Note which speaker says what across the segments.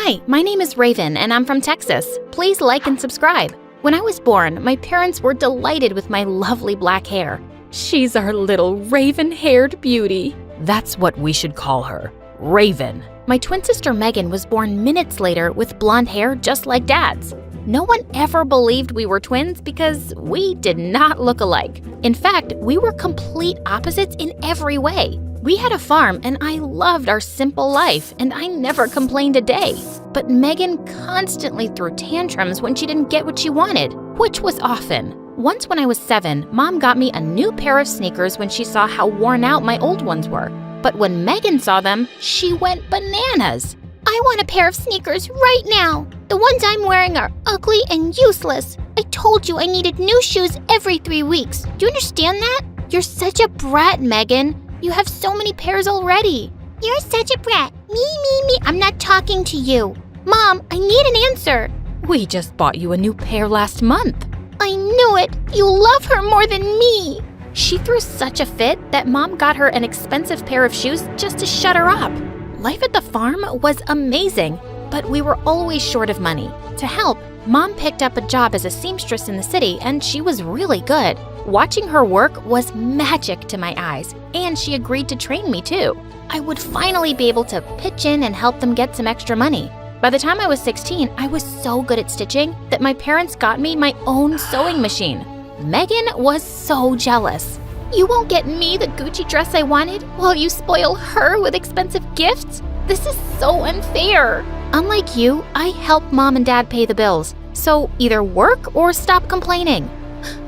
Speaker 1: Hi, my name is Raven and I'm from Texas. Please like and subscribe. When I was born, my parents were delighted with my lovely black hair. She's our little raven-haired beauty. That's what we should call her, Raven. My twin sister Megan was born minutes later with blonde hair just like Dad's. No one ever believed we were twins because we did not look alike. In fact, we were complete opposites in every way. We had a farm and I loved our simple life and I never complained a day. But Megan constantly threw tantrums when she didn't get what she wanted, which was often. Once when I was 7, Mom got me a new pair of sneakers when she saw how worn out my old ones were. But when Megan saw them, she went bananas.
Speaker 2: I want a pair of sneakers right now. The ones I'm wearing are ugly and useless. I told you I needed new shoes every 3 weeks. Do you understand that?
Speaker 1: You're such a brat, Megan. You have so many pairs already.
Speaker 2: You're such a brat. Me. I'm not talking to you. Mom, I need an answer.
Speaker 1: We just bought you a new pair last month.
Speaker 2: I knew it. You love her more than me.
Speaker 1: She threw such a fit that Mom got her an expensive pair of shoes just to shut her up. Life at the farm was amazing, but we were always short of money. To help, Mom picked up a job as a seamstress in the city, and she was really good. Watching her work was magic to my eyes, and she agreed to train me too. I would finally be able to pitch in and help them get some extra money. By the time I was 16, I was so good at stitching that my parents got me my own sewing machine. Megan was so jealous. You won't get me the Gucci dress I wanted while you spoil her with expensive gifts? This is so unfair. Unlike you, I help Mom and Dad pay the bills, so either work or stop complaining.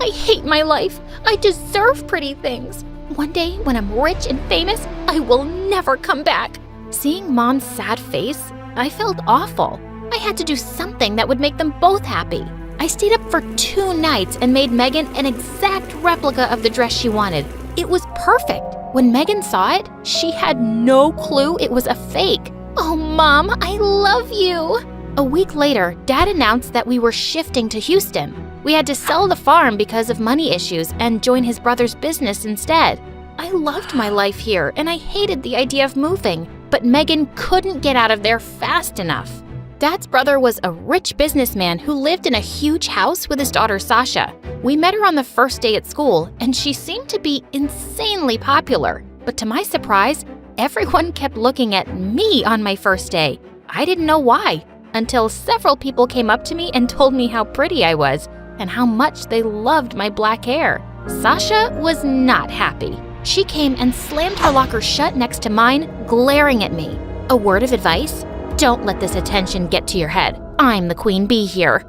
Speaker 1: I hate my life. I deserve pretty things. One day, when I'm rich and famous, I will never come back. Seeing Mom's sad face, I felt awful. I had to do something that would make them both happy. I stayed up for 2 nights and made Megan an exact replica of the dress she wanted. It was perfect. When Megan saw it, she had no clue it was a fake. Oh, Mom, I love you. A week later, Dad announced that we were shifting to Houston. We had to sell the farm because of money issues and join his brother's business instead. I loved my life here and I hated the idea of moving, but Megan couldn't get out of there fast enough. Dad's brother was a rich businessman who lived in a huge house with his daughter Sasha. We met her on the first day at school and she seemed to be insanely popular. But to my surprise, everyone kept looking at me on my first day. I didn't know why, until several people came up to me and told me how pretty I was and how much they loved my black hair. Sasha was not happy. She came and slammed her locker shut next to mine, glaring at me. A word of advice? Don't let this attention get to your head. I'm the queen bee here.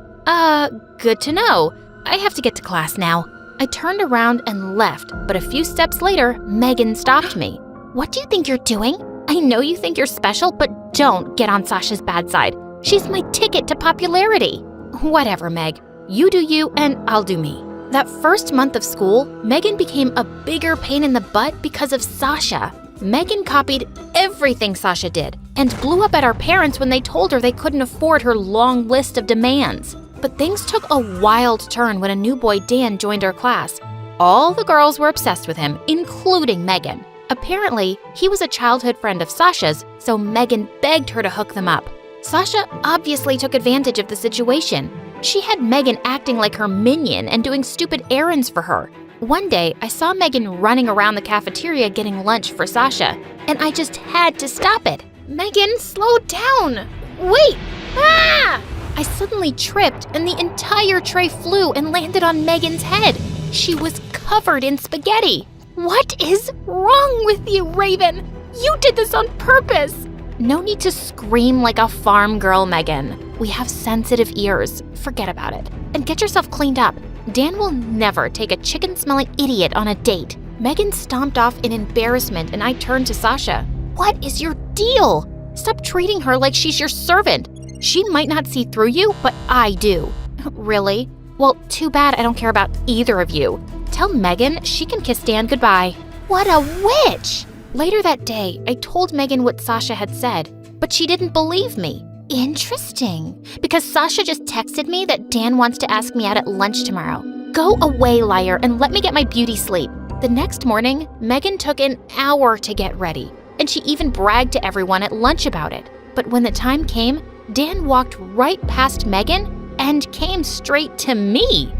Speaker 1: Good to know. I have to get to class now. I turned around and left, but a few steps later, Megan stopped me. What do you think you're doing? I know you think you're special, but don't get on Sasha's bad side. She's my ticket to popularity. Whatever, Meg. You do you and I'll do me. That first month of school, Megan became a bigger pain in the butt because of Sasha. Megan copied everything Sasha did and blew up at our parents when they told her they couldn't afford her long list of demands. But things took a wild turn when a new boy, Dan, joined our class. All the girls were obsessed with him, including Megan. Apparently, he was a childhood friend of Sasha's, so Megan begged her to hook them up. Sasha obviously took advantage of the situation. She had Megan acting like her minion and doing stupid errands for her. One day, I saw Megan running around the cafeteria getting lunch for Sasha, and I just had to stop it. Megan, slow down! Wait! Ah! I suddenly tripped, and the entire tray flew and landed on Megan's head. She was covered in spaghetti. What is wrong with you, Raven? You did this on purpose! No need to scream like a farm girl, Megan. We have sensitive ears. Forget about it. And get yourself cleaned up. Dan will never take a chicken-smelling idiot on a date. Megan stomped off in embarrassment and I turned to Sasha. What is your deal? Stop treating her like she's your servant. She might not see through you, but I do. Really? Well, too bad I don't care about either of you. Tell Megan she can kiss Dan goodbye.
Speaker 2: What a witch!
Speaker 1: Later that day, I told Megan what Sasha had said, but she didn't believe me.
Speaker 2: Interesting.
Speaker 1: Because Sasha just texted me that Dan wants to ask me out at lunch tomorrow. Go away, liar, and let me get my beauty sleep. The next morning, Megan took an hour to get ready, and she even bragged to everyone at lunch about it. But when the time came, Dan walked right past Megan and came straight to me.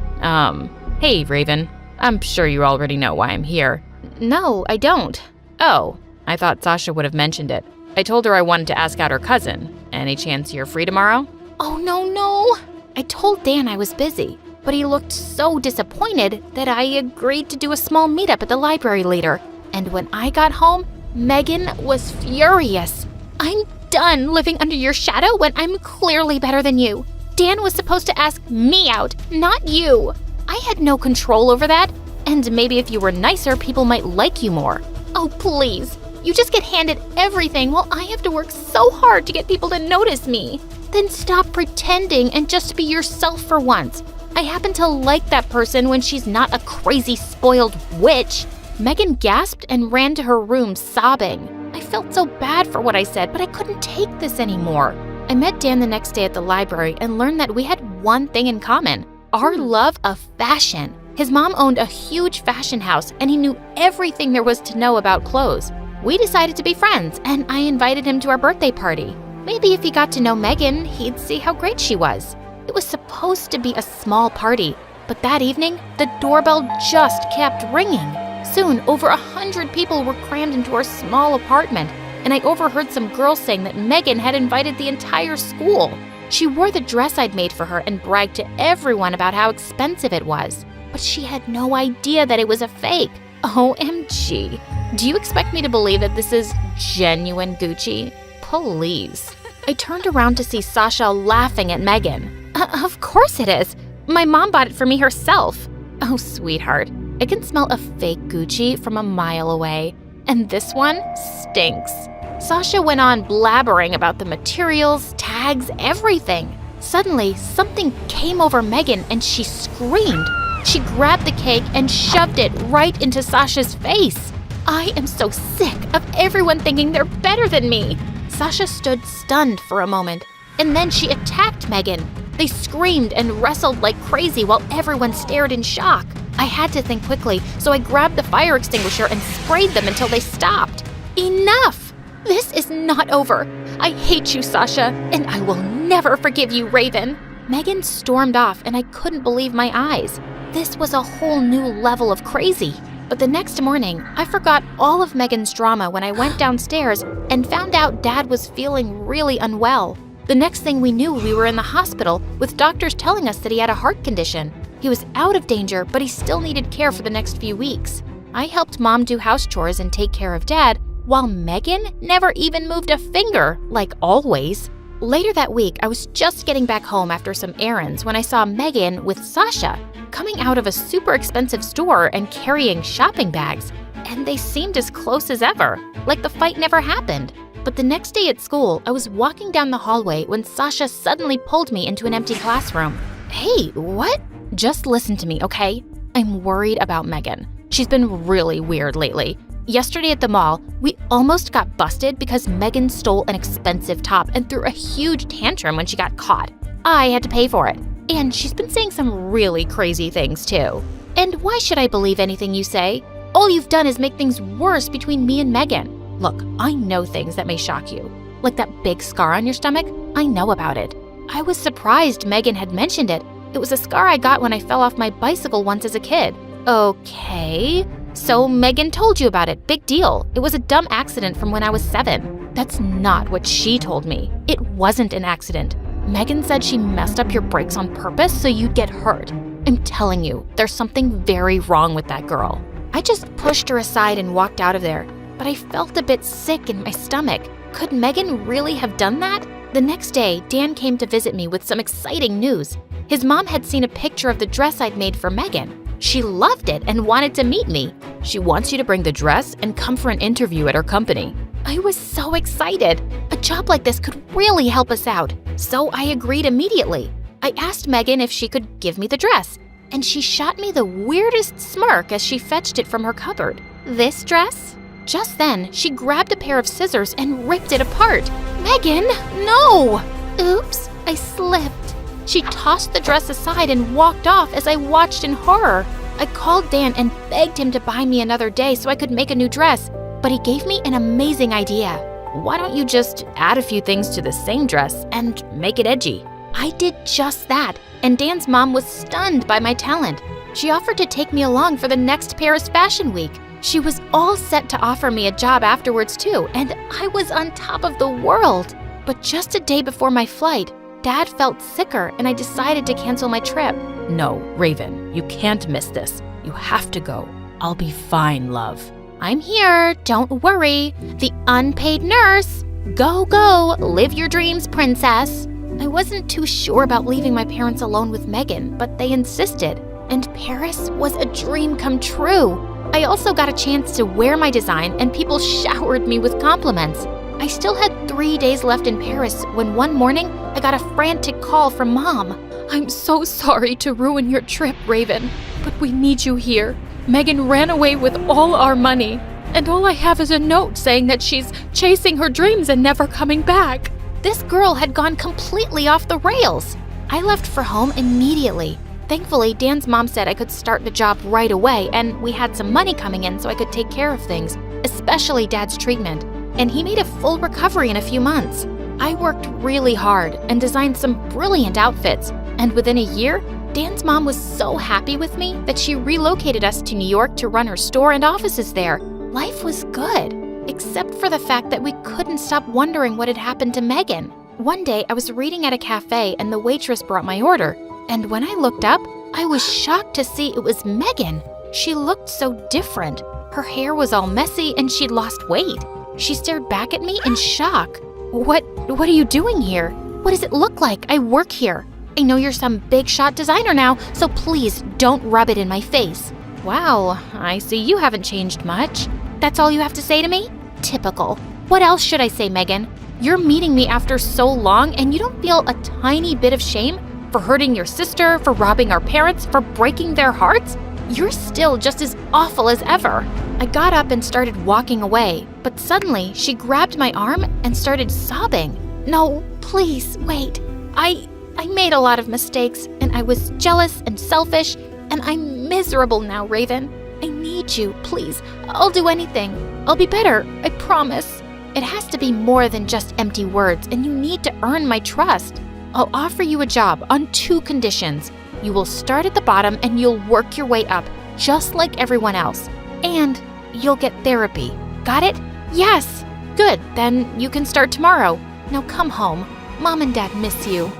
Speaker 1: Hey, Raven. I'm sure you already know why I'm here. No, I don't. Oh, I thought Sasha would have mentioned it. I told her I wanted to ask out her cousin. Any chance you're free tomorrow?
Speaker 2: Oh, no.
Speaker 1: I told Dan I was busy, but he looked so disappointed that I agreed to do a small meetup at the library later. And when I got home, Megan was furious.
Speaker 2: I'm done living under your shadow when I'm clearly better than you. Dan was supposed to ask me out, not you.
Speaker 1: I had no control over that, and maybe if you were nicer, people might like you more.
Speaker 2: Oh, please. You just get handed everything while I have to work so hard to get people to notice me. Then stop pretending and just be yourself for once.
Speaker 1: I happen to like that person when she's not a crazy, spoiled witch. Megan gasped and ran to her room sobbing. I felt so bad for what I said, but I couldn't take this anymore. I met Dan the next day at the library and learned that we had one thing in common: our love of fashion. His mom owned a huge fashion house, and he knew everything there was to know about clothes. We decided to be friends, and I invited him to our birthday party. Maybe if he got to know Megan, he'd see how great she was. It was supposed to be a small party, but that evening, the doorbell just kept ringing. Soon, over 100 people were crammed into our small apartment, and I overheard some girls saying that Megan had invited the entire school. She wore the dress I'd made for her and bragged to everyone about how expensive it was. But she had no idea that it was a fake. OMG. Do you expect me to believe that this is genuine Gucci? Please. I turned around to see Sasha laughing at Megan. Of course it is. My mom bought it for me herself. Oh, sweetheart. I can smell a fake Gucci from a mile away. And this one stinks. Sasha went on blabbering about the materials, tags, everything. Suddenly, something came over Megan and she screamed. She grabbed the cake and shoved it right into Sasha's face. I am so sick of everyone thinking they're better than me. Sasha stood stunned for a moment, and then she attacked Megan. They screamed and wrestled like crazy while everyone stared in shock. I had to think quickly, so I grabbed the fire extinguisher and sprayed them until they stopped. Enough! This is not over. I hate you, Sasha, and I will never forgive you, Raven. Megan stormed off, and I couldn't believe my eyes. This was a whole new level of crazy. But the next morning, I forgot all of Megan's drama when I went downstairs and found out Dad was feeling really unwell. The next thing we knew, we were in the hospital with doctors telling us that he had a heart condition. He was out of danger, but he still needed care for the next few weeks. I helped Mom do house chores and take care of Dad, while Megan never even moved a finger, like always. Later that week, I was just getting back home after some errands when I saw Megan with Sasha coming out of a super expensive store and carrying shopping bags. And they seemed as close as ever, like the fight never happened. But the next day at school, I was walking down the hallway when Sasha suddenly pulled me into an empty classroom. Hey, what? Just listen to me, okay? I'm worried about Megan. She's been really weird lately. Yesterday at the mall, we almost got busted because Megan stole an expensive top and threw a huge tantrum when she got caught. I had to pay for it. And she's been saying some really crazy things too. And why should I believe anything you say? All you've done is make things worse between me and Megan. Look, I know things that may shock you. Like that big scar on your stomach, I know about it. I was surprised Megan had mentioned it. It was a scar I got when I fell off my bicycle once as a kid. Okay. So Megan told you about it. Big deal. It was a dumb accident from when I was 7. That's not what she told me. It wasn't an accident. Megan said she messed up your brakes on purpose so you'd get hurt. I'm telling you, there's something very wrong with that girl. I just pushed her aside and walked out of there, but I felt a bit sick in my stomach. Could Megan really have done that? The next day, Dan came to visit me with some exciting news. His mom had seen a picture of the dress I'd made for Megan. She loved it and wanted to meet me. She wants you to bring the dress and come for an interview at her company. I was so excited. A job like this could really help us out, so I agreed immediately. I asked Megan if she could give me the dress, and she shot me the weirdest smirk as she fetched it from her cupboard. This dress? Just then, she grabbed a pair of scissors and ripped it apart. Megan, no! Oops, I slipped. She tossed the dress aside and walked off as I watched in horror. I called Dan and begged him to buy me another day so I could make a new dress, but he gave me an amazing idea. why don't you just add a few things to the same dress and make it edgy?
Speaker 2: I did just that, and Dan's mom was stunned by my talent. She offered to take me along for the next Paris Fashion Week. She was all set to offer me a job afterwards too, and I was on top of the world. But just a day before my flight, Dad felt sicker and I decided to cancel my trip.
Speaker 1: No, Raven, you can't miss this. You have to go. I'll be fine, love.
Speaker 2: I'm here, don't worry. The unpaid nurse. Go, go, live your dreams, princess. I wasn't too sure about leaving my parents alone with Megan, but they insisted. And Paris was a dream come true. I also got a chance to wear my design and people showered me with compliments. I still had 3 days left in Paris when one morning I got a frantic call from Mom.
Speaker 1: I'm so sorry to ruin your trip, Raven, but we need you here. Megan ran away with all our money, and all I have is a note saying that she's chasing her dreams and never coming back.
Speaker 2: This girl had gone completely off the rails. I left for home immediately. Thankfully, Dan's mom said I could start the job right away, and we had some money coming in so I could take care of things, especially Dad's treatment. And he made a full recovery in a few months. I worked really hard and designed some brilliant outfits, and within a year, Dan's mom was so happy with me that she relocated us to New York to run her store and offices there. Life was good, except for the fact that we couldn't stop wondering what had happened to Megan. One day, I was reading at a cafe and the waitress brought my order, and when I looked up, I was shocked to see it was Megan. She looked so different. Her hair was all messy and she'd lost weight. She stared back at me in shock. What are you doing here? What does it look like? I work here. I know you're some big shot designer now, so please don't rub it in my face.
Speaker 1: Wow, I see you haven't changed much.
Speaker 2: That's all you have to say to me? Typical. What else should I say, Megan? You're meeting me after so long and you don't feel a tiny bit of shame for hurting your sister, for robbing our parents, for breaking their hearts? You're still just as awful as ever. I got up and started walking away, but suddenly she grabbed my arm and started sobbing. No, please, wait. I made a lot of mistakes, and I was jealous and selfish, and I'm miserable now, Raven. I need you, please. I'll do anything. I'll be better, I promise. It has to be more than just empty words, and you need to earn my trust. I'll offer you a job on 2 conditions. You will start at the bottom and you'll work your way up, just like everyone else. And you'll get therapy. Got it? Yes. Good, then you can start tomorrow. Now come home. Mom and Dad miss you.